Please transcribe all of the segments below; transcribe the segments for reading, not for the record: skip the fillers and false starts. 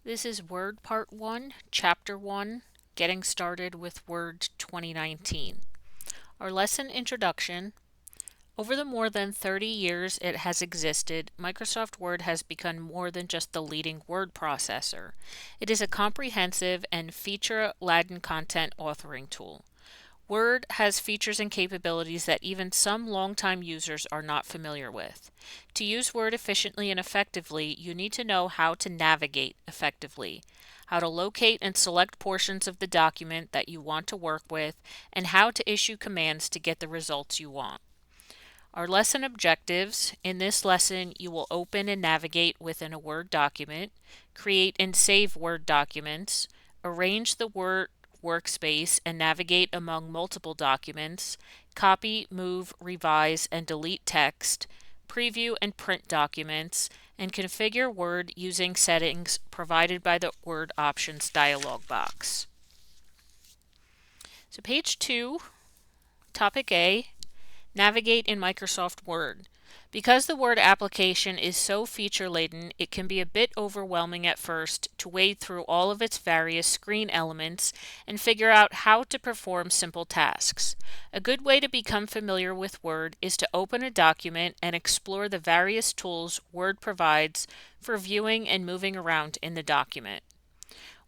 This is Word Part 1, Chapter 1, Getting Started with Word 2019. Our lesson introduction. Over the more than 30 years it has existed, Microsoft Word has become more than just the leading word processor. It is a comprehensive and feature-laden content authoring tool. Word has features and capabilities that even some longtime users are not familiar with. To use Word efficiently and effectively, you need to know how to navigate effectively, how to locate and select portions of the document that you want to work with, and how to issue commands to get the results you want. Our lesson objectives. In this lesson, you will open and navigate within a Word document, create and save Word documents, arrange the Word workspace and navigate among multiple documents, copy, move, revise, and delete text, preview and print documents, and configure Word using settings provided by the Word Options dialog box. So page 2, Topic A, Navigate in Microsoft Word. Because the Word application is so feature-laden, it can be a bit overwhelming at first to wade through all of its various screen elements and figure out how to perform simple tasks. A good way to become familiar with Word is to open a document and explore the various tools Word provides for viewing and moving around in the document.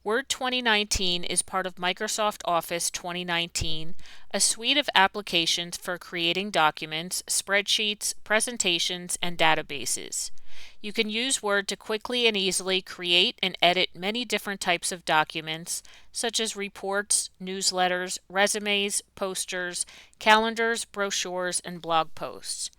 Word 2019 is part of Microsoft Office 2019, a suite of applications for creating documents, spreadsheets, presentations, and databases. You can use Word to quickly and easily create and edit many different types of documents, such as reports, newsletters, resumes, posters, calendars, brochures, and blog posts.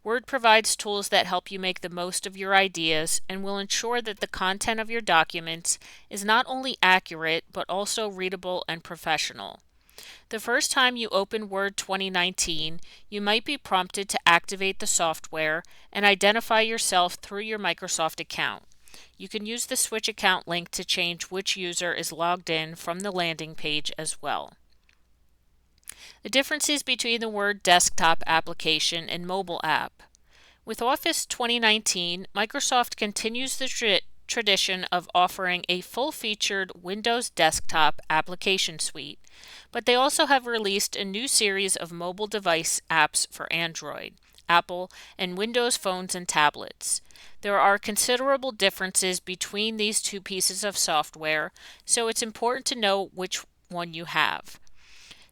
Word provides tools that help you make the most of your ideas and will ensure that the content of your documents is not only accurate but also readable and professional. The first time you open Word 2019, you might be prompted to activate the software and identify yourself through your Microsoft account. You can use the Switch account link to change which user is logged in from the landing page as well. The differences between the Word desktop application and mobile app. With Office 2019, Microsoft continues the tradition of offering a full-featured Windows desktop application suite, but they also have released a new series of mobile device apps for Android, Apple, and Windows phones and tablets. There are considerable differences between these two pieces of software, so it's important to know which one you have.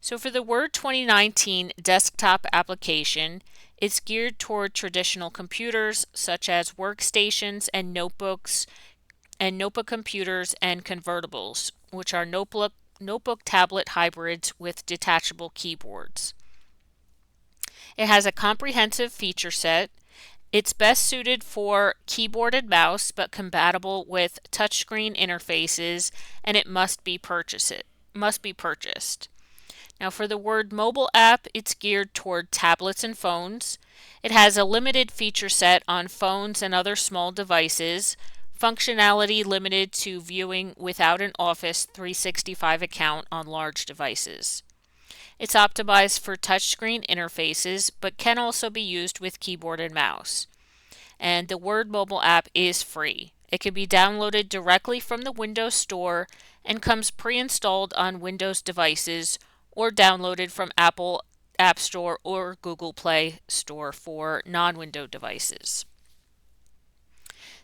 So for the Word 2019 desktop application, it's geared toward traditional computers such as workstations and notebooks and notebook computers and convertibles, which are notebook tablet hybrids with detachable keyboards. It has a comprehensive feature set. It's best suited for keyboard and mouse, but compatible with touchscreen interfaces, and it must be purchased. Now for the Word mobile app, it's geared toward tablets and phones. It has a limited feature set on phones and other small devices, functionality limited to viewing without an Office 365 account on large devices. It's optimized for touchscreen interfaces, but can also be used with keyboard and mouse. And the Word mobile app is free. It can be downloaded directly from the Windows Store and comes pre-installed on Windows devices or downloaded from Apple App Store or Google Play Store for non-Windows devices.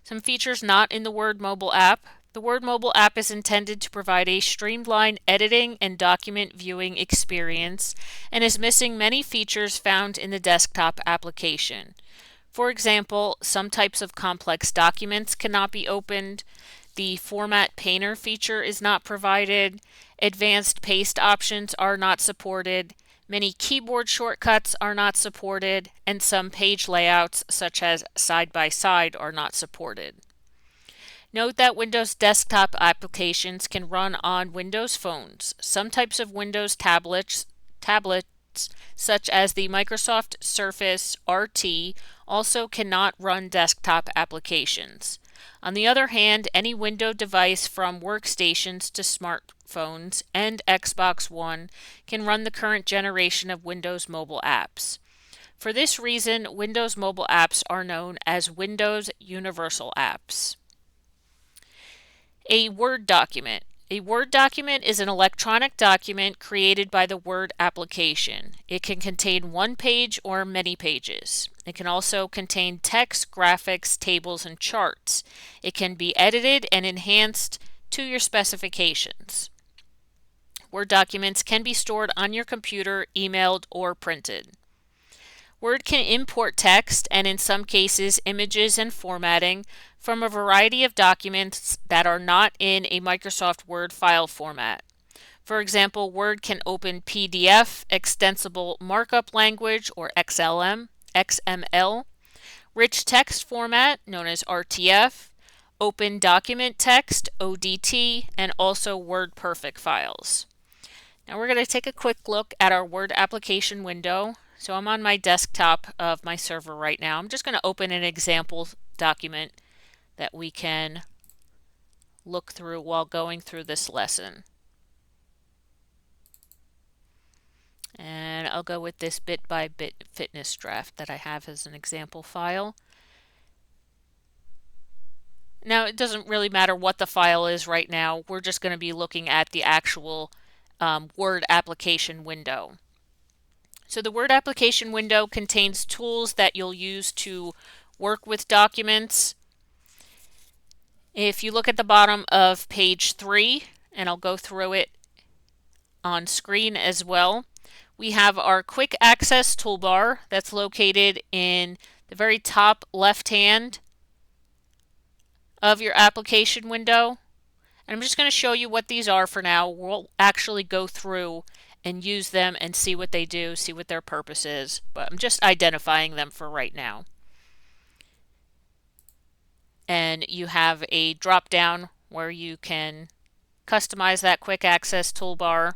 Some features not in the Word mobile app. The Word mobile app is intended to provide a streamlined editing and document viewing experience and is missing many features found in the desktop application. For example, some types of complex documents cannot be opened, the Format Painter feature is not provided, advanced paste options are not supported, many keyboard shortcuts are not supported, and some page layouts such as side-by-side are not supported. Note that Windows desktop applications can run on Windows phones. Some types of Windows tablets such as the Microsoft Surface RT also cannot run desktop applications. On the other hand, any Windows device from workstations to smartphones and Xbox One can run the current generation of Windows mobile apps. For this reason, Windows mobile apps are known as Windows Universal Apps. A Word document. A Word document is an electronic document created by the Word application. It can contain one page or many pages. It can also contain text, graphics, tables, and charts. It can be edited and enhanced to your specifications. Word documents can be stored on your computer, emailed, or printed. Word can import text and in some cases images and formatting from a variety of documents that are not in a Microsoft Word file format. For example, Word can open PDF, Extensible Markup Language or XML, rich text format known as RTF, Open Document Text ODT, and also WordPerfect files. Now we're going to take a quick look at our Word application window. So I'm on my desktop of my server right now. I'm just going to open an example document that we can look through while going through this lesson. And I'll go with this bit-by-bit fitness draft that I have as an example file. Now it doesn't really matter what the file is right now. We're just going to be looking at the actual Word application window. So the Word application window contains tools that you'll use to work with documents. If you look at the bottom of page 3, and I'll go through it on screen as well, we have our quick access toolbar that's located in the very top left hand of your application window. And I'm just going to show you what these are for now. We'll actually go through and use them and see what they do, see what their purpose is, but I'm just identifying them for right now. And you have a drop down where you can customize that quick access toolbar.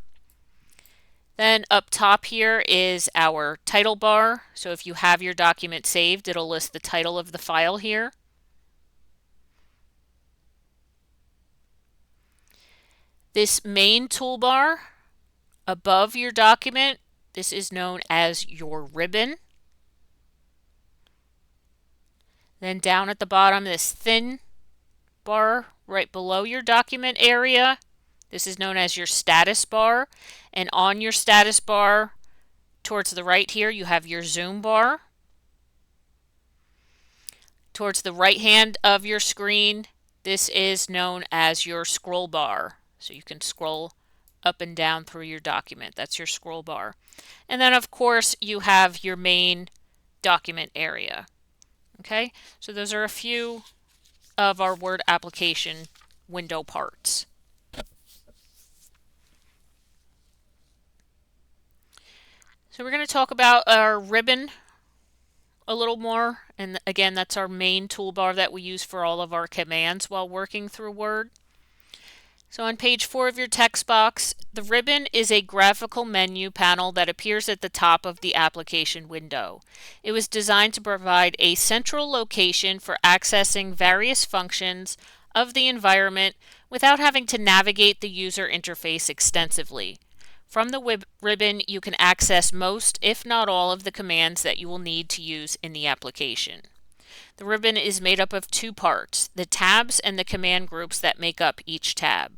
Then up top here is our title bar. So if you have your document saved, it'll list the title of the file here. This main toolbar above your document, this is known as your ribbon. Then down at the bottom, this thin bar right below your document area, this is known as your status bar. And on your status bar, towards the right here, you have your zoom bar. Towards the right hand of your screen, this is known as your scroll bar. So you can scroll up and down through your document. That's your scroll bar. And then of course you have your main document area. Okay, so those are a few of our Word application window parts. So we're going to talk about our ribbon a little more. And again, that's our main toolbar that we use for all of our commands while working through Word. So on page 4 of your text box, the ribbon is a graphical menu panel that appears at the top of the application window. It was designed to provide a central location for accessing various functions of the environment without having to navigate the user interface extensively. From the ribbon, you can access most, if not all, of the commands that you will need to use in the application. The ribbon is made up of two parts, the tabs and the command groups that make up each tab.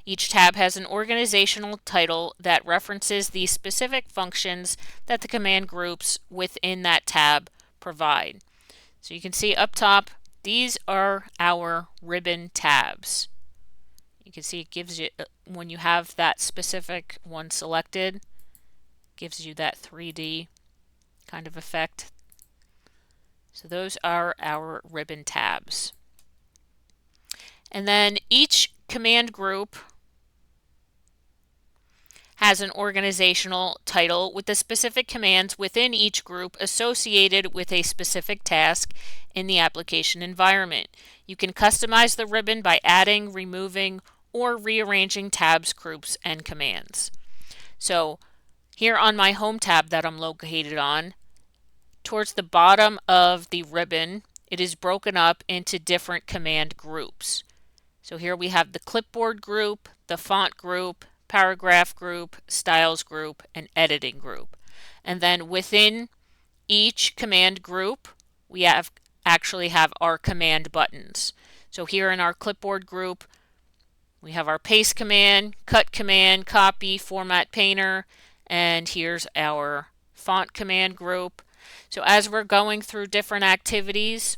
Each tab has an organizational title that references the specific functions that the command groups within that tab provide. So you can see up top, these are our ribbon tabs. You can see it gives you, when you have that specific one selected, gives you that 3D kind of effect. So those are our ribbon tabs. And then each command group has an organizational title with the specific commands within each group associated with a specific task in the application environment. You can customize the ribbon by adding, removing, or rearranging tabs, groups, and commands. So here on my home tab that I'm located on, towards the bottom of the ribbon, it is broken up into different command groups. So here we have the clipboard group, the font group, paragraph group, styles group, and editing group. And then within each command group, we actually have our command buttons. So here in our clipboard group, We have our paste command, cut command, copy, format painter, and here's our font command group. So as we're going through different activities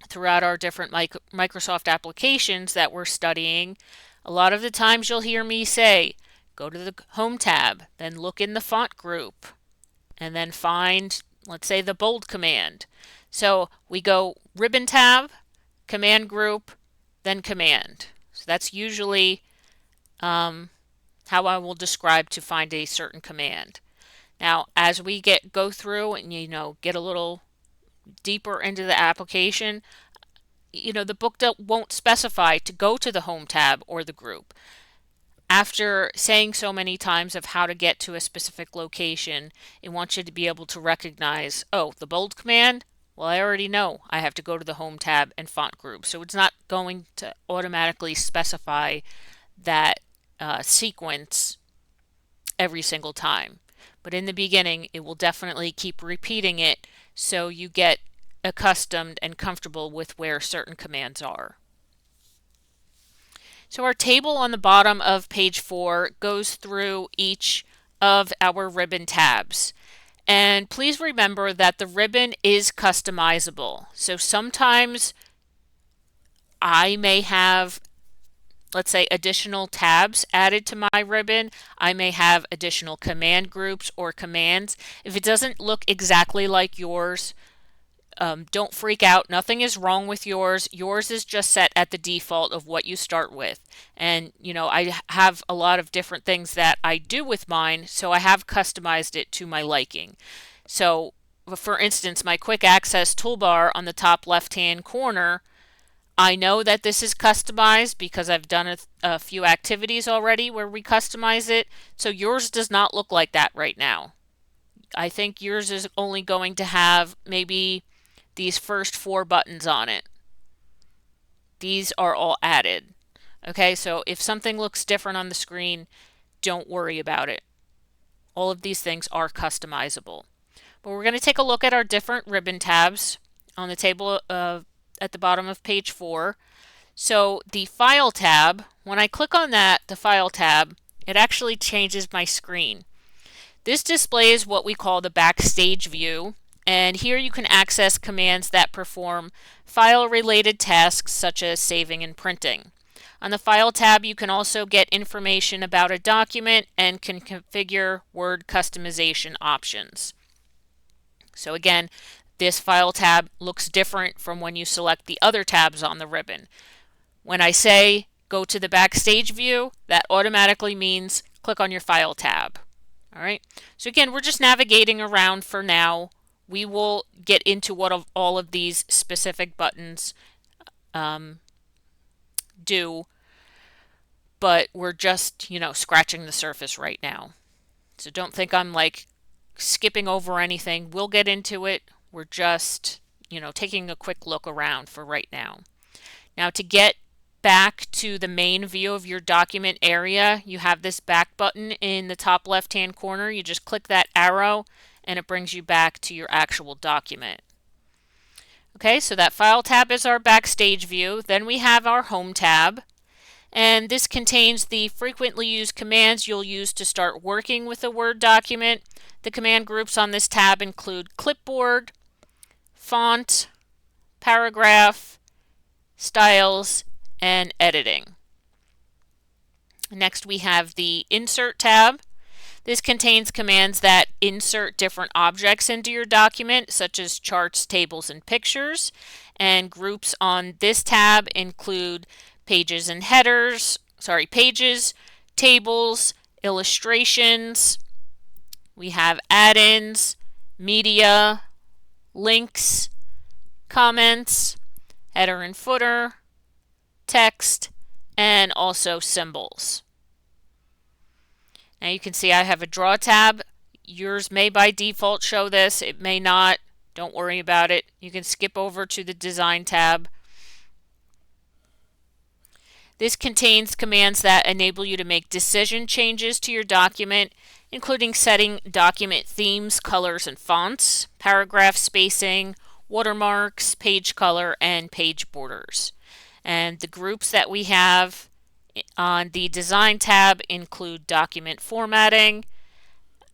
throughout our different Microsoft applications that we're studying, a lot of the times you'll hear me say, go to the Home tab, then look in the font group, and then find, let's say, the bold command. So we go ribbon tab, command group, then command. So that's usually how I will describe to find a certain command. Now, as we go through and get a little deeper into the application, the book won't specify to go to the Home tab or the group. After saying so many times of how to get to a specific location, it wants you to be able to recognize, oh, the bold command, well, I already know I have to go to the Home tab and font group. So it's not going to automatically specify that sequence every single time. But in the beginning, it will definitely keep repeating it so you get accustomed and comfortable with where certain commands are. So our table on the bottom of page 4 goes through each of our ribbon tabs. And please remember that the ribbon is customizable. So sometimes I may have, let's say, additional tabs added to my ribbon. I may have additional command groups or commands. If it doesn't look exactly like yours, don't freak out. Nothing is wrong with yours. Yours is just set at the default of what you start with. And, I have a lot of different things that I do with mine, so I have customized it to my liking. So, for instance, my quick access toolbar on the top left-hand corner, I know that this is customized because I've done a few activities already where we customize it. So yours does not look like that right now. I think yours is only going to have maybe these first 4 buttons on it. These are all added. Okay, so if something looks different on the screen, don't worry about it. All of these things are customizable. But we're going to take a look at our different ribbon tabs on the table at the bottom of page 4. So the File tab, when I click on that, the File tab, it actually changes my screen. This displays what we call the Backstage view. And here you can access commands that perform file-related tasks such as saving and printing. On the File tab, you can also get information about a document and can configure Word customization options. So again, this File tab looks different from when you select the other tabs on the ribbon. When I say go to the Backstage view, that automatically means click on your File tab. All right. So again, we're just navigating around for now. We will get into what all of these specific buttons do, but we're just, scratching the surface right now. So don't think I'm like skipping over anything. We'll get into it. We're just, taking a quick look around for right now. Now to get back to the main view of your document area, you have this back button in the top left-hand corner. You just click that arrow and it brings you back to your actual document. Okay, so that File tab is our Backstage view. Then we have our Home tab, and this contains the frequently used commands you'll use to start working with a Word document. The command groups on this tab include clipboard, font, paragraph, styles, and editing. Next we have the Insert tab. This contains commands that insert different objects into your document, such as charts, tables, and pictures. And groups on this tab include pages and headers, pages, tables, illustrations. We have add-ins, media, links, comments, header and footer, text, and also symbols. Now you can see I have a Draw tab. Yours may by default show this. It may not. Don't worry about it. You can skip over to the Design tab. This contains commands that enable you to make decision changes to your document, including setting document themes, colors, and fonts, paragraph spacing, watermarks, page color, and page borders. And the groups that we have On the Design tab, include document formatting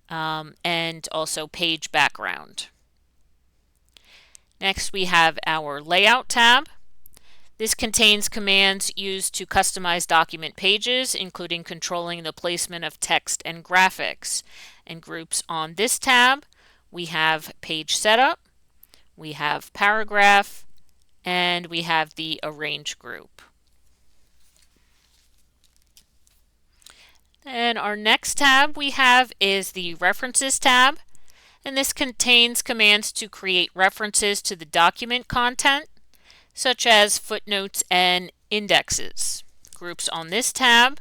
and also page background. Next, we have our Layout tab. This contains commands used to customize document pages, including controlling the placement of text and graphics. And groups on this tab, we have Page Setup, we have Paragraph, and we have the Arrange group. And our next tab we have is the References tab, and this contains commands to create references to the document content, such as footnotes and indexes. Groups on this tab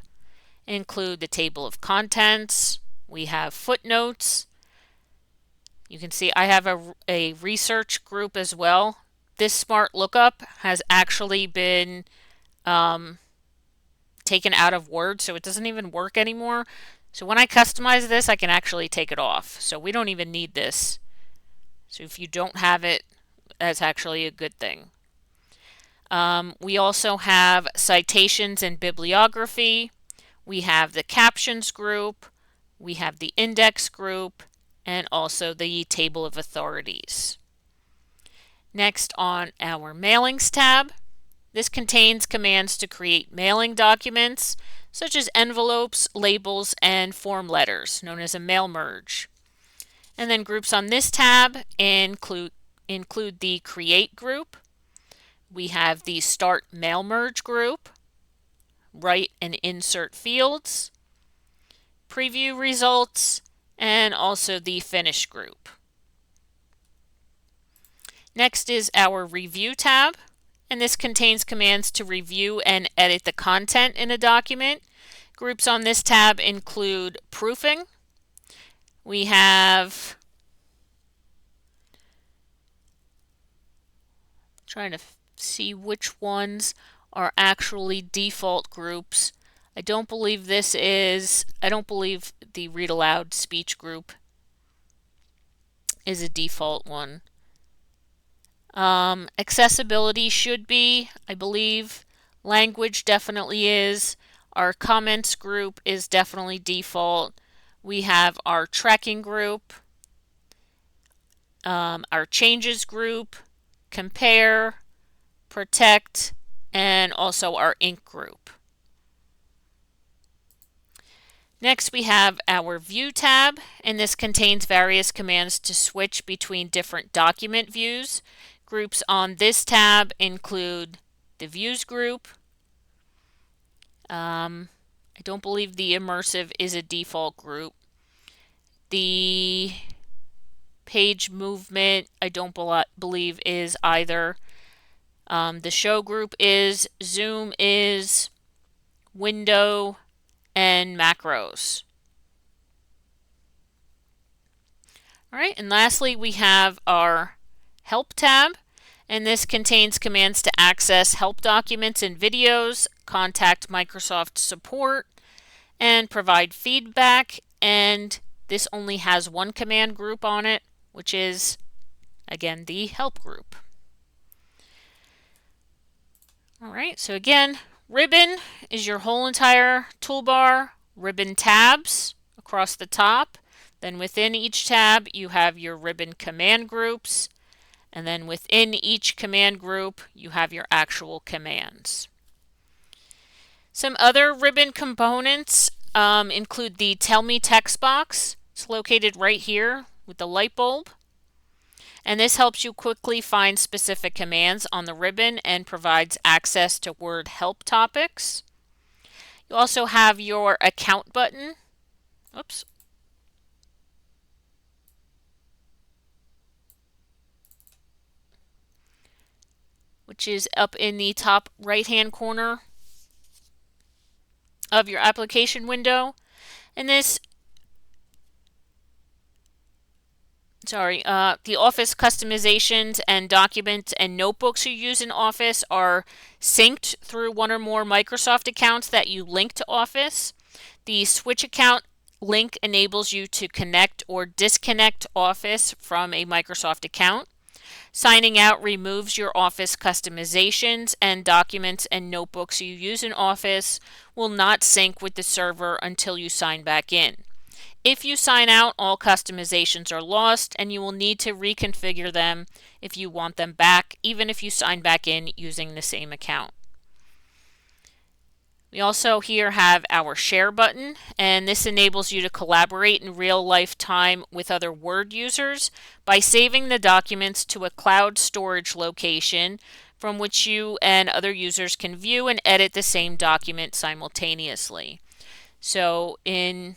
include the table of contents, we have footnotes. You can see I have a research group as well. This smart lookup has actually been taken out of Word, so it doesn't even work anymore. So when I customize this, I can actually take it off. So we don't even need this. So if you don't have it, that's actually a good thing. We also have citations and bibliography. We have the captions group. We have the index group, and also the table of authorities. Next, on our Mailings tab, this contains commands to create mailing documents, such as envelopes, labels, and form letters, known as a mail merge. And then groups on this tab include the Create group. We have the Start Mail Merge group, Write and Insert Fields, Preview Results, and also the Finish group. Next is our Review tab, and this contains commands to review and edit the content in a document. Groups on this tab include proofing. We have, trying to see which ones are actually default groups. I don't believe the read aloud speech group is a default one. Accessibility should be, I believe. Language definitely is. Our comments group is definitely default. We have our tracking group, our changes group, compare, protect, and also our ink group. Next, we have our View tab, and this contains various commands to switch between different document views. Groups on this tab include the Views group. I don't believe the Immersive is a default group. The Page Movement, I don't believe is either. The Show group is, Zoom is, Window, and Macros. All right, and lastly, we have our Help tab, and this contains commands to access help documents and videos, contact Microsoft support, and provide feedback. And this only has one command group on it, which is, again, the Help group. All right, so again, Ribbon is your whole entire toolbar. Ribbon tabs across the top. Then within each tab, you have your Ribbon command groups. And then within each command group, you have your actual commands. Some other Ribbon components include the Tell Me text box. It's located right here with the light bulb. And this helps you quickly find specific commands on the ribbon and provides access to Word help topics. You also have your Account button. Oops. Which is up in the top right-hand corner of your application window. And this, the Office customizations and documents and notebooks you use in Office are synced through one or more Microsoft accounts that you link to Office. The Switch account link enables you to connect or disconnect Office from a Microsoft account. Signing out removes your Office customizations, and documents and notebooks you use in Office will not sync with the server until you sign back in. If you sign out, all customizations are lost, and you will need to reconfigure them if you want them back, even if you sign back in using the same account. We also here have our share button, and this enables you to collaborate in real life time with other Word users by saving the documents to a cloud storage location from which you and other users can view and edit the same document simultaneously. So in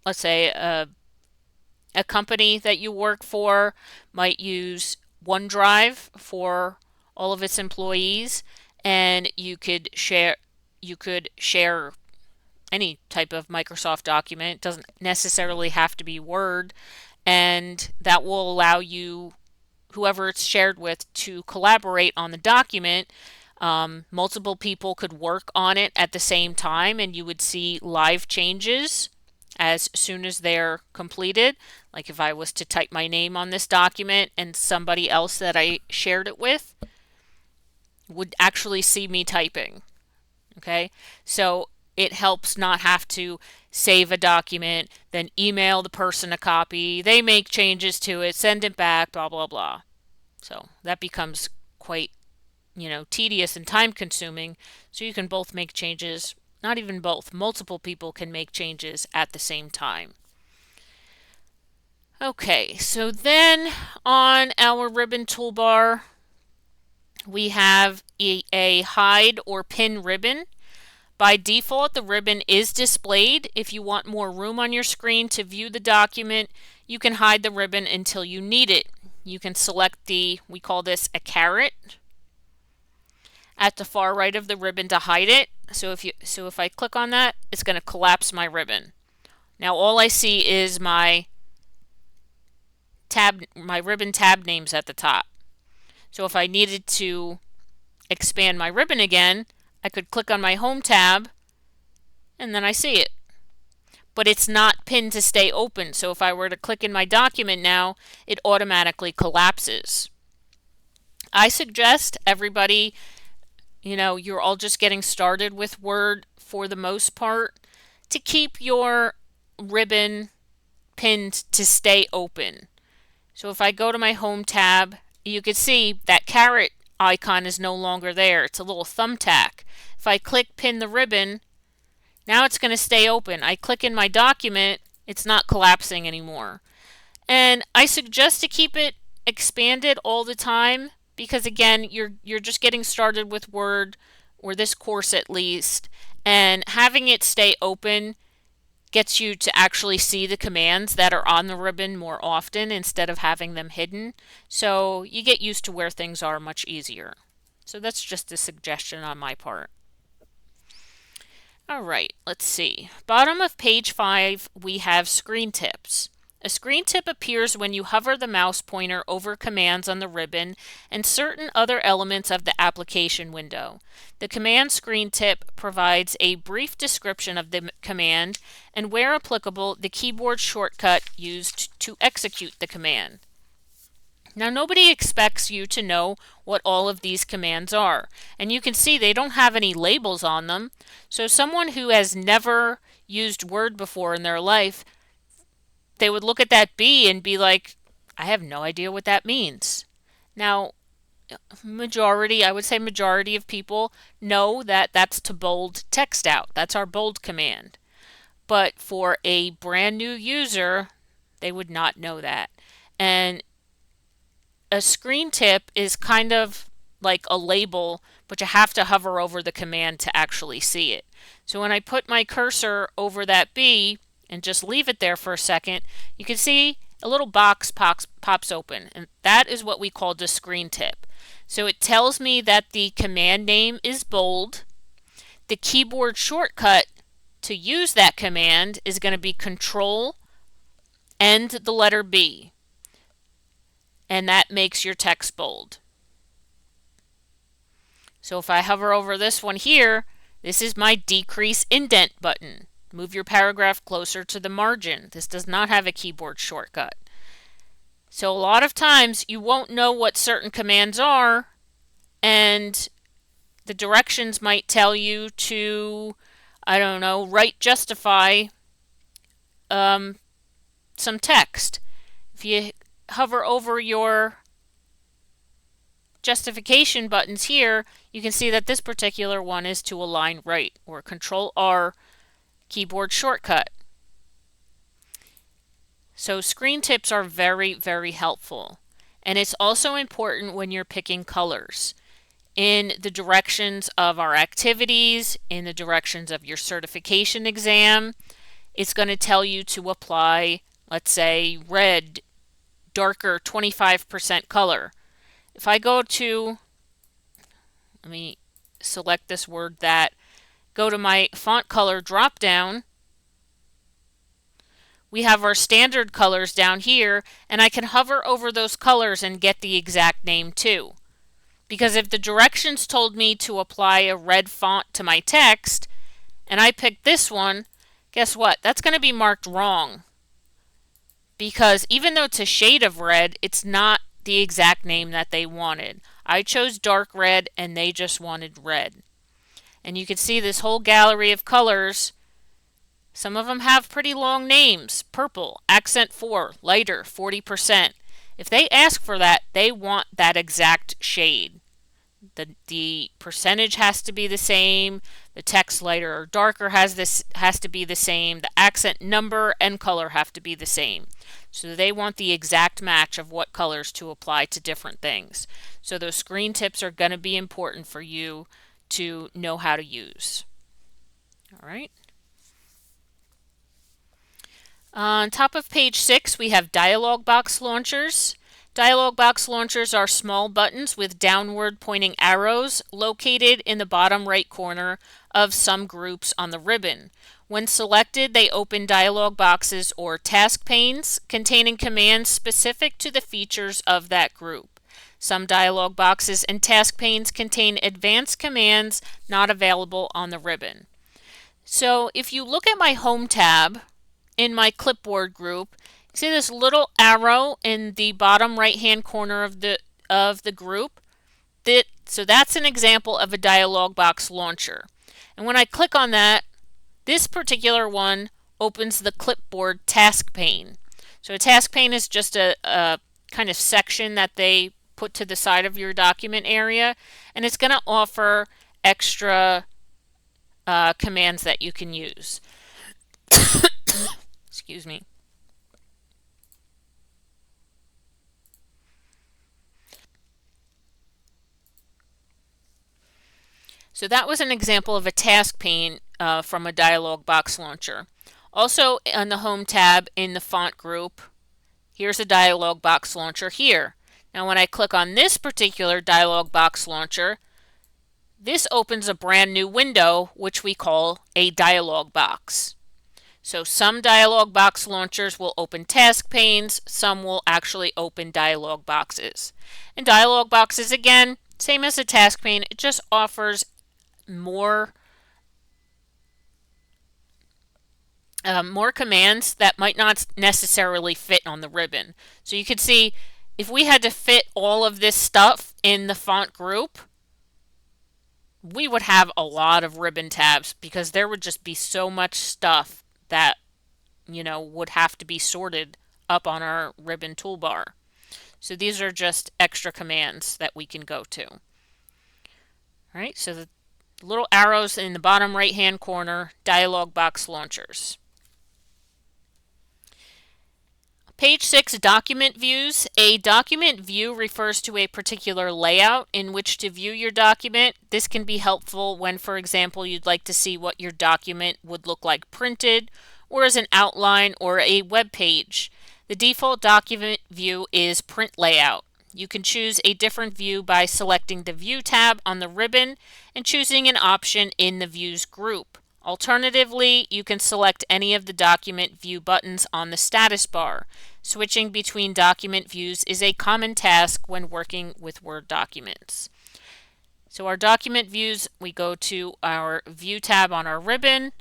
let's say a company that you work for might use OneDrive for all of its employees, and you could share any type of Microsoft document. It doesn't necessarily have to be Word, and that will allow you, whoever it's shared with, to collaborate on the document. Multiple people could work on it at the same time, and you would see live changes as soon as they're completed. Like if I was to type my name on this document, and somebody else that I shared it with would actually see me typing. Okay, so it helps not have to save a document, then email the person a copy, they make changes to it, send it back, blah blah blah. So that becomes quite, tedious and time consuming. So you can both make changes, not even both, multiple people can make changes at the same time. Okay, so then on our ribbon toolbar, we have a hide or pin ribbon. By default, the ribbon is displayed. If you want more room on your screen to view the document, you can hide the ribbon until you need it. You can select we call this a caret, at the far right of the ribbon to hide it. So if I click on that, it's going to collapse my ribbon. Now all I see is my ribbon tab names at the top. So if I needed to expand my ribbon again, I could click on my Home tab, and then I see it. But it's not pinned to stay open, so if I were to click in my document now, it automatically collapses. I suggest everybody, you're all just getting started with Word for the most part, to keep your ribbon pinned to stay open. So if I go to my Home tab, you can see that caret icon is no longer there. It's a little thumbtack. If I click pin the ribbon, now it's going to stay open. I click in my document, it's not collapsing anymore. And I suggest to keep it expanded all the time, because again, you're just getting started with Word, or this course at least, and having it stay open gets you to actually see the commands that are on the ribbon more often instead of having them hidden. So you get used to where things are much easier. So that's just a suggestion on my part. All right, let's see. Bottom of page 5, we have screen tips. A screen tip appears when you hover the mouse pointer over commands on the ribbon and certain other elements of the application window. The command screen tip provides a brief description of the command and, where applicable, the keyboard shortcut used to execute the command. Now, nobody expects you to know what all of these commands are, and you can see they don't have any labels on them. So someone who has never used Word before in their life, they would look at that B and be like, I have no idea what that means. Now, I would say majority of people know that that's to bold text out. That's our bold command. But for a brand new user, they would not know that. And a screen tip is kind of like a label, but you have to hover over the command to actually see it. So when I put my cursor over that B and just leave it there for a second, you can see a little box pops open, and that is what we call the screen tip. So it tells me that the command name is bold. The keyboard shortcut to use that command is going to be Control and the letter B, and that makes your text bold. So if I hover over this one here, this is my decrease indent button. Move your paragraph closer to the margin. This does not have a keyboard shortcut. So a lot of times you won't know what certain commands are, and the directions might tell you to, I don't know, write justify some text. If you hover over your justification buttons here, you can see that this particular one is to align right, or Control R keyboard shortcut. So screen tips are very, very helpful. And it's also important when you're picking colors. In the directions of our activities, in the directions of your certification exam, it's going to tell you to apply, let's say, red, darker 25% color. If I go to, let me select this word that, go to my font color drop down, we have our standard colors down here, and I can hover over those colors and get the exact name too. Because if the directions told me to apply a red font to my text, and I picked this one, guess what? That's going to be marked wrong. Because even though it's a shade of red, it's not the exact name that they wanted. I chose dark red and they just wanted red. And you can see this whole gallery of colors. Some of them have pretty long names. Purple, accent 4, lighter, 40%. If they ask for that, they want that exact shade. The percentage has to be the same. The text lighter or darker has to be the same. The accent number and color have to be the same. So they want the exact match of what colors to apply to different things. So those screen tips are going to be important for you to know how to use. All right. On top of page 6, we have dialog box launchers. Dialog box launchers are small buttons with downward pointing arrows located in the bottom right corner of some groups on the ribbon. When selected, they open dialog boxes or task panes containing commands specific to the features of that group. Some dialog boxes and task panes contain advanced commands not available on the ribbon. So if you look at my Home tab in my clipboard group, see this little arrow in the bottom right hand corner of the group? So that's an example of a dialog box launcher. And when I click on that, this particular one opens the clipboard task pane. So a task pane is just a kind of section that they put to the side of your document area, and it's going to offer extra commands that you can use. Excuse me. So that was an example of a task pane from a dialog box launcher. Also on the Home tab in the font group, here's a dialog box launcher here. Now when I click on this particular dialog box launcher, this opens a brand new window which we call a dialog box. So some dialog box launchers will open task panes, some will actually open dialog boxes. And dialog boxes, again, same as a task pane, it just offers more commands that might not necessarily fit on the ribbon. So you can see if we had to fit all of this stuff in the font group, we would have a lot of ribbon tabs because there would just be so much stuff that, would have to be sorted up on our ribbon toolbar. So these are just extra commands that we can go to. All right, so the little arrows in the bottom right hand corner, dialog box launchers. Page 6, document views. A document view refers to a particular layout in which to view your document. This can be helpful when, for example, you'd like to see what your document would look like printed, or as an outline or a web page. The default document view is print layout. You can choose a different view by selecting the View tab on the ribbon and choosing an option in the Views group. Alternatively, you can select any of the document view buttons on the status bar. Switching between document views is a common task when working with Word documents. So our document views, we go to our View tab on our ribbon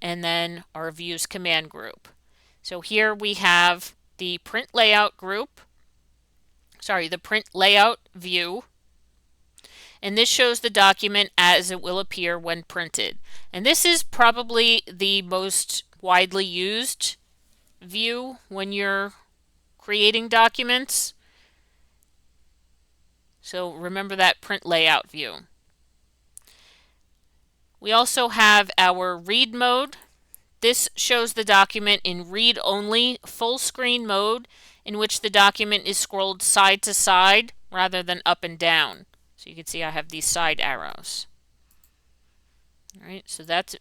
and then our Views command group. So here we have the print layout group. the print layout view. And this shows the document as it will appear when printed. And this is probably the most widely used view when you're creating documents. So remember that print layout view. We also have our read mode. This shows the document in read-only full screen mode, in which the document is scrolled side to side rather than up and down. So you can see I have these side arrows. All right, so that's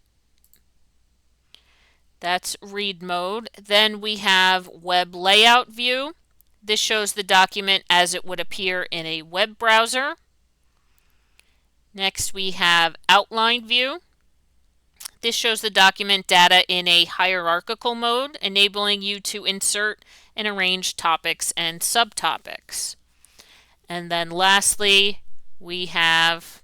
read mode. Then we have web layout view. This shows the document as it would appear in a web browser. Next we have outline view. This shows the document data in a hierarchical mode, enabling you to insert and arrange topics and subtopics. And then lastly, we have,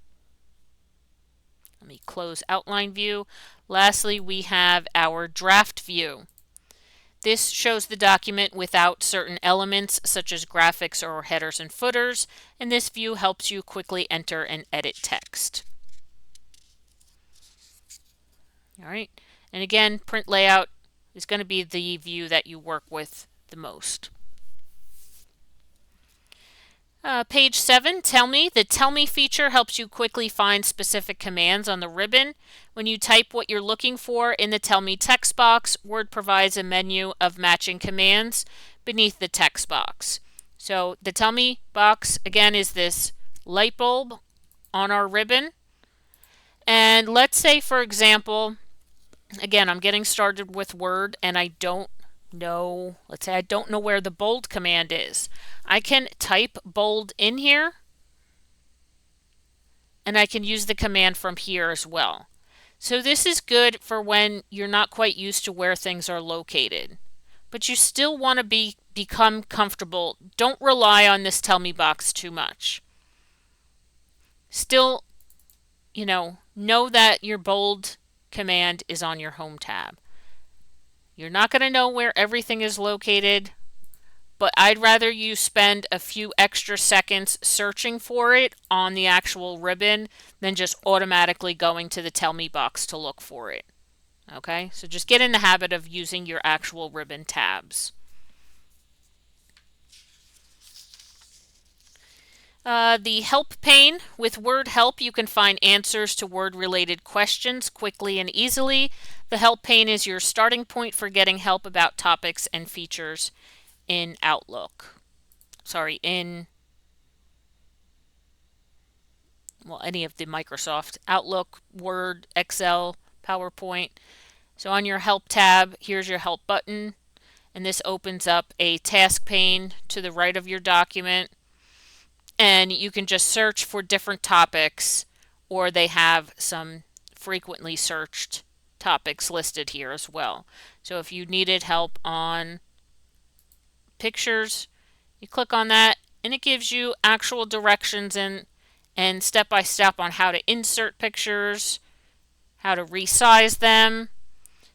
let me close outline view. Lastly, we have our draft view. This shows the document without certain elements such as graphics or headers and footers, and this view helps you quickly enter and edit text. All right, and again, print layout is going to be the view that you work with the most. Page 7, Tell Me. The Tell Me feature helps you quickly find specific commands on the ribbon. When you type what you're looking for in the Tell Me text box, Word provides a menu of matching commands beneath the text box. So the Tell Me box, again, is this light bulb on our ribbon. And let's say, for example, again, I'm getting started with Word and I don't know, let's say I don't know where the bold command is. I can type bold in here and I can use the command from here as well. So this is good for when you're not quite used to where things are located, but you still want to become comfortable. Don't rely on this Tell Me box too much. Still, know that your bold command is on your home tab. You're not going to know where everything is located, but I'd rather you spend a few extra seconds searching for it on the actual ribbon than just automatically going to the Tell Me box to look for it. Okay, so just get in the habit of using your actual ribbon tabs. The help pane. With Word Help, you can find answers to Word-related questions quickly and easily. The help pane is your starting point for getting help about topics and features in Outlook. Any of the Microsoft Outlook, Word, Excel, PowerPoint. So on your Help tab, here's your Help button, and this opens up a task pane to the right of your document. And you can just search for different topics, or they have some frequently searched topics listed here as well. So if you needed help on pictures, you click on that and it gives you actual directions and step-by-step on how to insert pictures, how to resize them.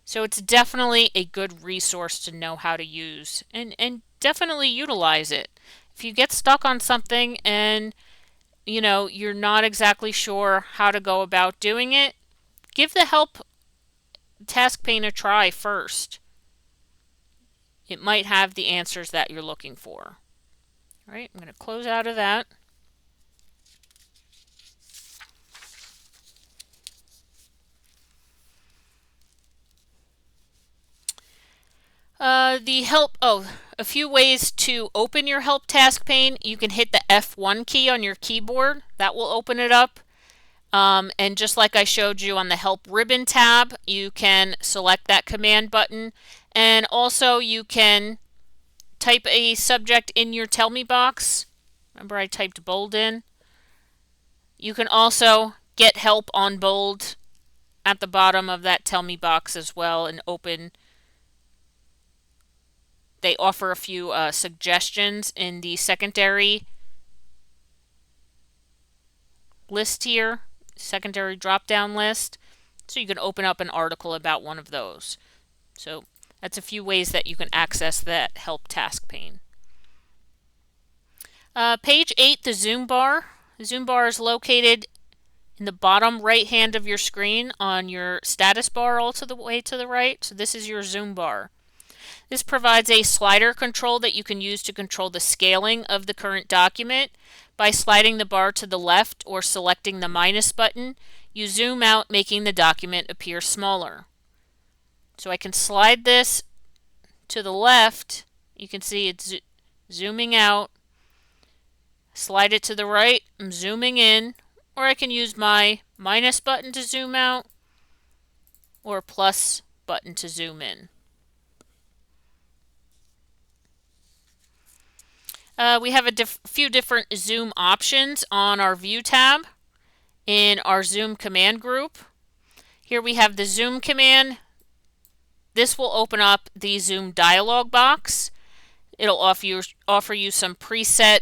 So it's definitely a good resource to know how to use and definitely utilize it. If you get stuck on something and you're not exactly sure how to go about doing it, give the help task pane a try first. It might have the answers that you're looking for. All right, I'm going to close out of that. A few ways to open your help task pane. You can hit the F1 key on your keyboard. That will open it up. And just like I showed you on the help ribbon tab, you can select that command button. And also you can type a subject in your Tell Me box. Remember I typed bold in. You can also get help on bold at the bottom of that Tell Me box as well and open. They offer a few suggestions in the secondary list here, secondary drop-down list, so you can open up an article about one of those. So that's a few ways that you can access that help task pane. Page 8, the zoom bar. The zoom bar is located in the bottom right hand of your screen on your status bar all to the way to the right. So this is your zoom bar. This provides a slider control that you can use to control the scaling of the current document. By sliding the bar to the left or selecting the minus button, you zoom out, making the document appear smaller. So I can slide this to the left. You can see it's zooming out. Slide it to the right, I'm zooming in, or I can use my minus button to zoom out or plus button to zoom in. We have a few different zoom options on our View tab in our Zoom command group. Here we have the Zoom command. This will open up the Zoom dialog box. It'll offer you some preset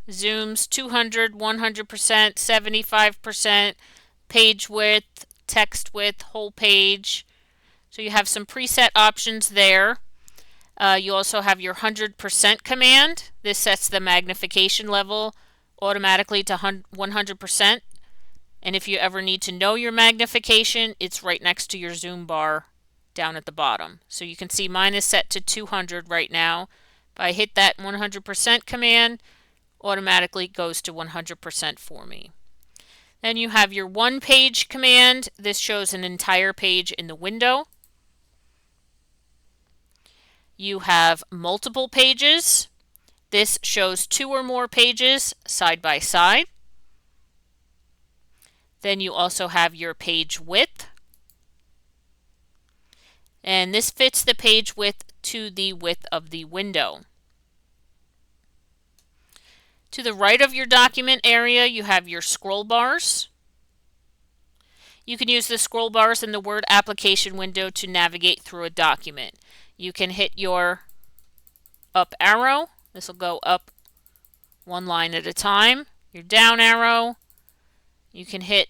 zooms: 200, 100%, 75%, page width, text width, whole page. So you have some preset options there. You also have your 100% command. This sets the magnification level automatically to 100%. And if you ever need to know your magnification, it's right next to your zoom bar down at the bottom. So you can see mine is set to 200 right now. If I hit that 100% command, automatically goes to 100% for me. Then you have your one page command. This shows an entire page in the window. You have multiple pages. This shows 2 or more pages side by side. Then you also have your page width. And this fits the page width to the width of the window. To the right of your document area, you have your scroll bars. You can use the scroll bars in the Word application window to navigate through a document. You can hit your up arrow. This will go up one line at a time. Your down arrow. You can hit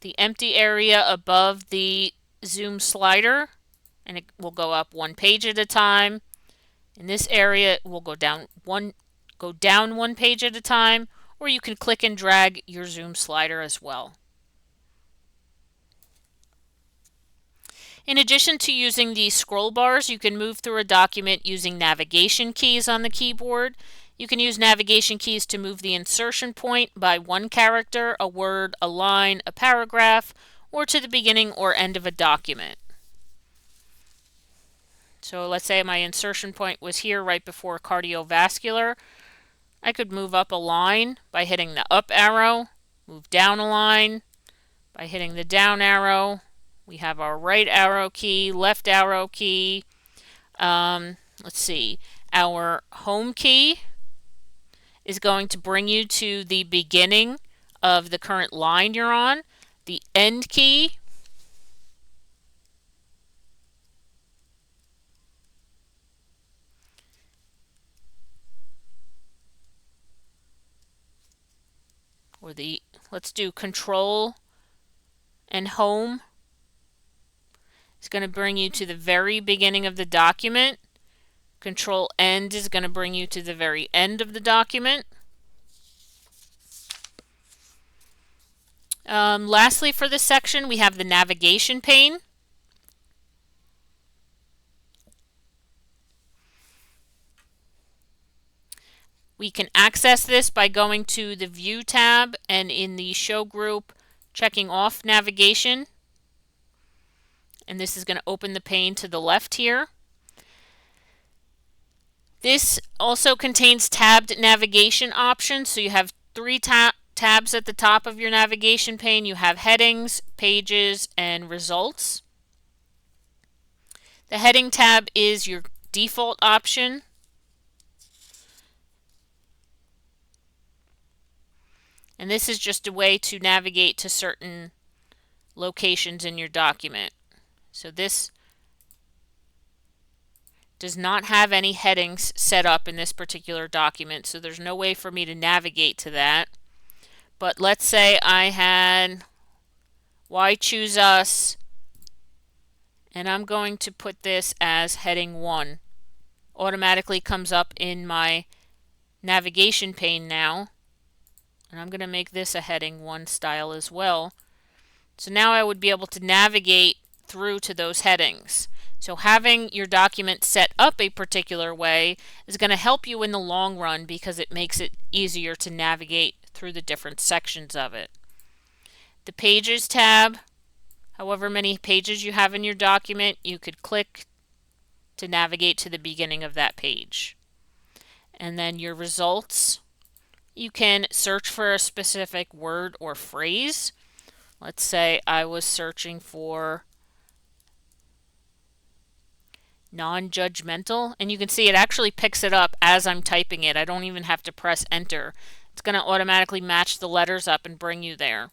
the empty area above the zoom slider, and it will go up one page at a time. In this area, it will go down one page at a time, or you can click and drag your zoom slider as well. In addition to using these scroll bars, you can move through a document using navigation keys on the keyboard. You can use navigation keys to move the insertion point by one character, a word, a line, a paragraph, or to the beginning or end of a document. So let's say my insertion point was here right before cardiovascular. I could move up a line by hitting the up arrow, move down a line by hitting the down arrow. We have our right arrow key, left arrow key. Let's see, our home key is going to bring you to the beginning of the current line you're on. The end key let's do Control and Home. It's going to bring you to the very beginning of the document. Control End is going to bring you to the very end of the document. Lastly, for this section, we have the navigation pane. We can access this by going to the View tab and in the Show group, checking off navigation. And this is going to open the pane to the left here. This also contains tabbed navigation options. So you have 3 tabs at the top of your navigation pane. You have Headings, Pages, and Results. The Heading tab is your default option. And this is just a way to navigate to certain locations in your document. So this does not have any headings set up in this particular document, so there's no way for me to navigate to that. But let's say I had Why Choose Us, and I'm going to put this as heading 1. Automatically comes up in my navigation pane now, and I'm going to make this a heading 1 style as well. So now I would be able to navigate through to those headings. So having your document set up a particular way is going to help you in the long run because it makes it easier to navigate through the different sections of it. The Pages tab, however many pages you have in your document, you could click to navigate to the beginning of that page. And then your results, you can search for a specific word or phrase. Let's say I was searching for non-judgmental, and you can see it actually picks it up as I'm typing it. I don't even have to press enter. It's going to automatically match the letters up and bring you there.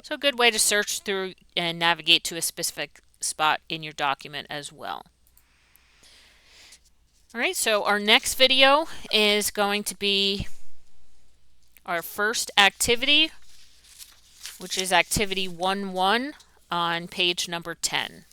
So a good way to search through and navigate to a specific spot in your document as well. Alright, so our next video is going to be our first activity, which is activity 1.1 on page number 10.